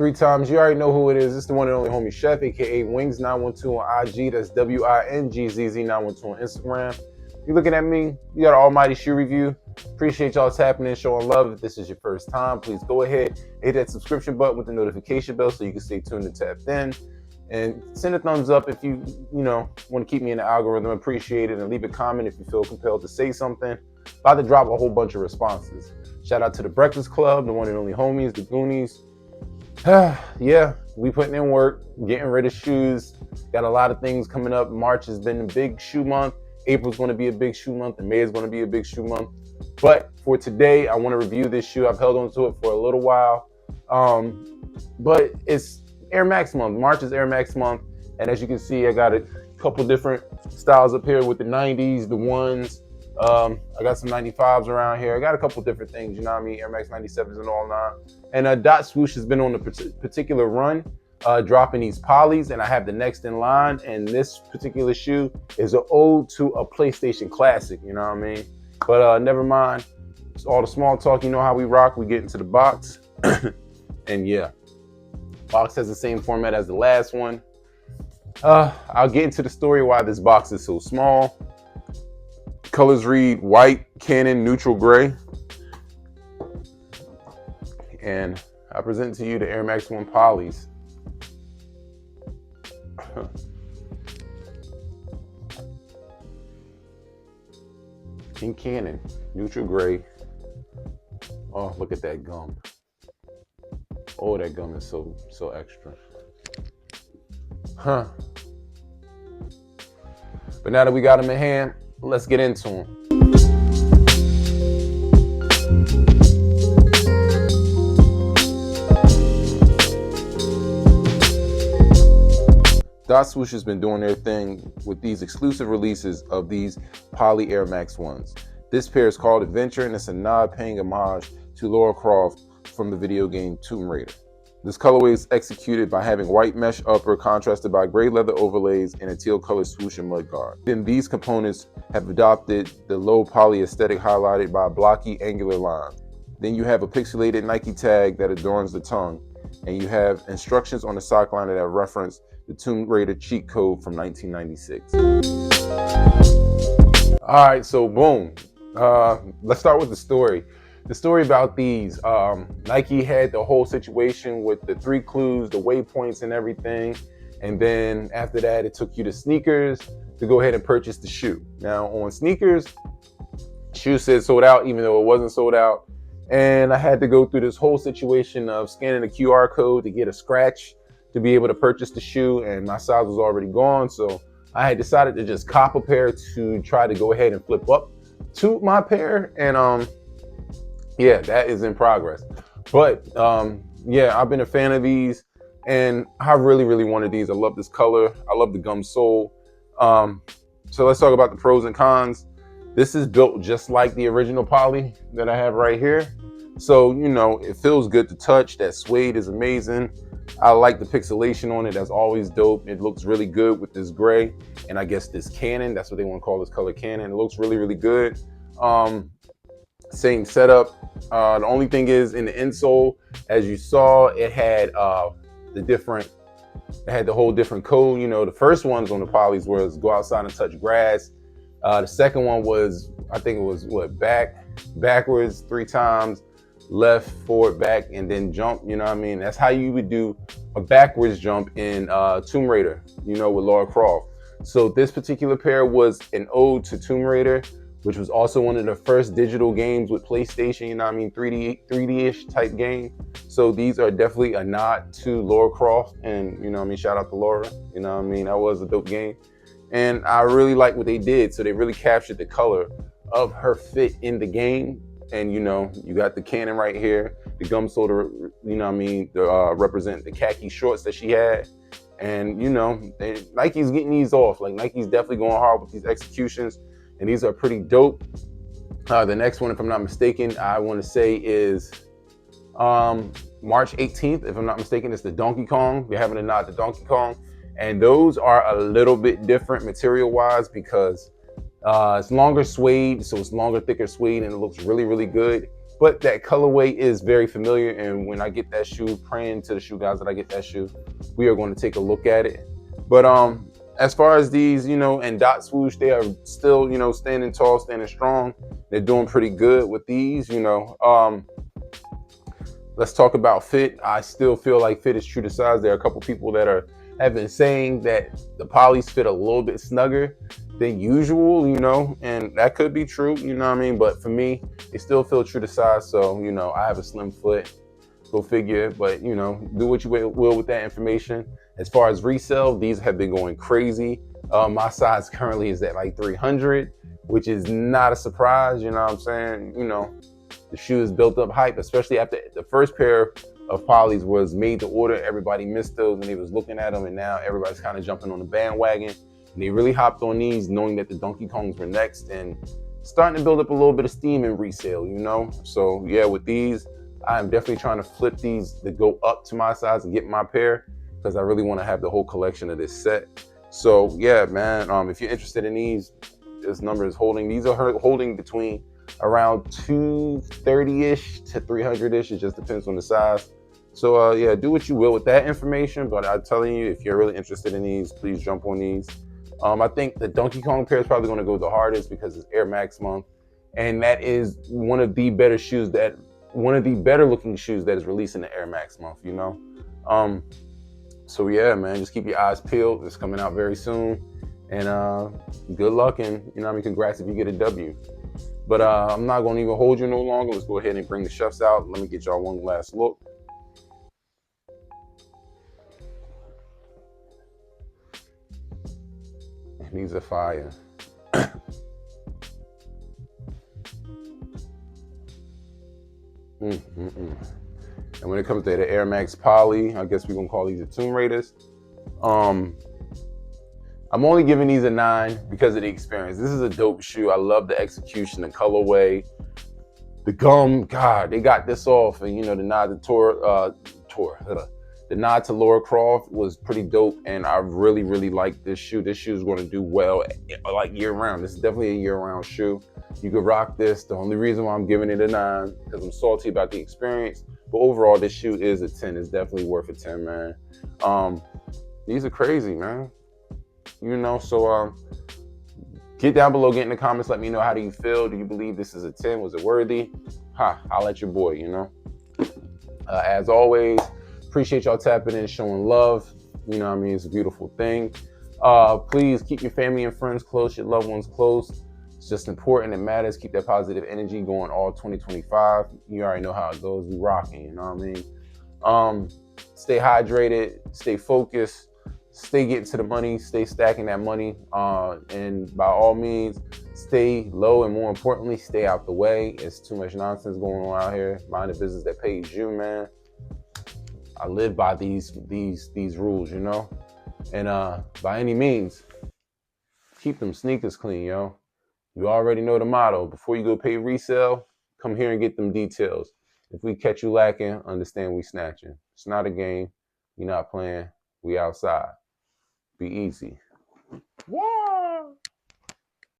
3 times. You already know who it is. It's the one and only homie Chef, aka Wings912 on IG. That's WINGZZ912 on Instagram. You're looking at me, you got an almighty shoe review. Appreciate y'all tapping in, showing love. If this is your first time, please go ahead, hit that subscription button with the notification bell so you can stay tuned and tapped in. And send a thumbs up if you want to keep me in the algorithm. Appreciate it. And leave a comment if you feel compelled to say something. About to drop a whole bunch of responses. Shout out to the Breakfast Club, the one and only homies, the Goonies. Yeah, we putting in work, getting rid of shoes. Got a lot of things coming up. March has been a big shoe month. April's going to be a big shoe month, and May is going to be a big shoe month. But for today, I want to review this shoe. I've held on to it for a little while. But it's Air Max month. March is Air Max month. And as you can see, I got a couple different styles up here with the 90s, the ones. I got some 95s around here. I got a couple different things, you know what I mean? Air Max 97s and all that. And Dot Swoosh has been on a particular run, dropping these polys, and I have the next in line. And this particular shoe is an ode to a PlayStation classic, you know what I mean? But never mind. It's all the small talk. You know how we rock. We get into the box. And yeah, box has the same format as the last one. I'll get into the story why this box is so small. Colors read white, Canon, neutral gray. And I present to you the Air Max 1 polys. In Canon, neutral gray. Oh, look at that gum. Oh, that gum is so extra. But now that we got them in hand, let's get into them. Dot Swoosh has been doing their thing with these exclusive releases of these Poly Air Max 1s. This pair is called Adventure, and it's a nod paying homage to Lara Croft from the video game Tomb Raider. This colorway is executed by having white mesh upper contrasted by gray leather overlays and a teal color swoosh and mudguard. Then these components have adopted the low poly aesthetic highlighted by a blocky angular line. Then you have a pixelated Nike tag that adorns the tongue, and you have instructions on the sock liner that reference the Tomb Raider cheat code from 1996. All right, so boom. Let's start with the story. The story about these, Nike had the whole situation with the 3 clues, the waypoints and everything. And then after that, it took you to sneakers to go ahead and purchase the shoe. Now on sneakers, shoe said sold out, even though it wasn't sold out. And I had to go through this whole situation of scanning a QR code to get a scratch to be able to purchase the shoe. And my size was already gone. So I had decided to just cop a pair to try to go ahead and flip up to my pair. And yeah, that is in progress. But yeah, I've been a fan of these, and I really wanted these. I love this color. I love the gum sole. So let's talk about the pros and cons. This is built just like the original poly that I have right here. So, it feels good to touch. That suede is amazing. I like the pixelation on it. That's always dope. It looks really good with this gray, and I guess this Canon. That's what they want to call this color, Canon. It looks really good. Same setup. The only thing is in the insole, as you saw, it had the whole different code. The first ones on the polys was go outside and touch grass. The second one was, I think it was backwards 3 times, left, forward, back, and then jump. You know what I mean? That's how you would do a backwards jump in Tomb Raider, with Lara Croft. So this particular pair was an ode to Tomb Raider, which was also one of the first digital games with PlayStation, 3D-ish type game. So these are definitely a nod to Lara Croft, and shout out to Lara, that was a dope game. And I really like what they did. So they really captured the color of her fit in the game. And you got the Canon right here, the gum sole to, represent the khaki shorts that she had. And Nike's getting these off. Like Nike's definitely going hard with these executions. And these are pretty dope. The next one, if I'm not mistaken, I want to say is March 18th. If I'm not mistaken, it's the Donkey Kong. We're having a nod to Donkey Kong. And those are a little bit different material-wise because it's longer suede, so it's longer, thicker suede, and it looks really good. but that colorway is very familiar. And when I get that shoe, praying to the shoe guys that I get that shoe, we are going to take a look at it. But as far as these, and dot swoosh, they are still, standing tall, standing strong. They're doing pretty good with these, Let's talk about fit. I still feel like fit is true to size. There are a couple people that have been saying that the polys fit a little bit snugger than usual, and that could be true, you know what I mean? But for me, they still feel true to size. So, I have a slim foot, go figure, but do what you will with that information. As far as resale, these have been going crazy. My size currently is at like 300, which is not a surprise, you know what I'm saying? The shoes built up hype, especially after the first pair of polys was made to order. Everybody missed those and they was looking at them, and now everybody's kind of jumping on the bandwagon. And they really hopped on these knowing that the Donkey Kongs were next and starting to build up a little bit of steam in resale, So yeah, with these, I'm definitely trying to flip these to go up to my size and get my pair, because I really want to have the whole collection of this set. So yeah, man, if you're interested in these, this number is holding. These are holding between around 230-ish to 300-ish. It just depends on the size. So yeah, do what you will with that information. But I'm telling you, if you're really interested in these, please jump on these. I think the Donkey Kong pair is probably going to go the hardest because it's Air Max month, and that is one of the better looking shoes that is releasing the Air Max month. So yeah, man, just keep your eyes peeled. It's coming out very soon, and good luck, and congrats if you get a W. But I'm not going to even hold you no longer. Let's go ahead and bring the chefs out. Let me get y'all one last look. And these are fire. And when it comes to the Air Max Poly, I guess we're going to call these the Tomb Raiders. I'm only giving these a 9 because of the experience. This is a dope shoe. I love the execution, the colorway, the gum. God, they got this off, and the nod to the nod to Laura Croft was pretty dope, and I really, really like this shoe. This shoe is going to do well, like year round. This is definitely a year round shoe. You could rock this. The only reason why I'm giving it a 9 because I'm salty about the experience. But overall, this shoe is a 10. It's definitely worth a 10, man. These are crazy, man. So get down below, get in the comments, let me know, how do you feel? Do you believe this is a 10? Was it worthy? I'll let your boy, As always, appreciate y'all tapping in, showing love. It's a beautiful thing. Please keep your family and friends close, your loved ones close. It's just important. It matters. Keep that positive energy going all 2025. You already know how it goes. We rocking, you know what I mean? Stay hydrated, stay focused. Stay getting to the money, stay stacking that money, and by all means, stay low, and more importantly, stay out the way. It's too much nonsense going on out here. Mind the business that pays you, man. I live by these rules, and by any means, keep them sneakers clean, yo. You already know the motto. Before you go pay resale, come here and get them details. If we catch you lacking, understand we snatching. It's not a game. You're not playing. We outside. Be easy. Yeah.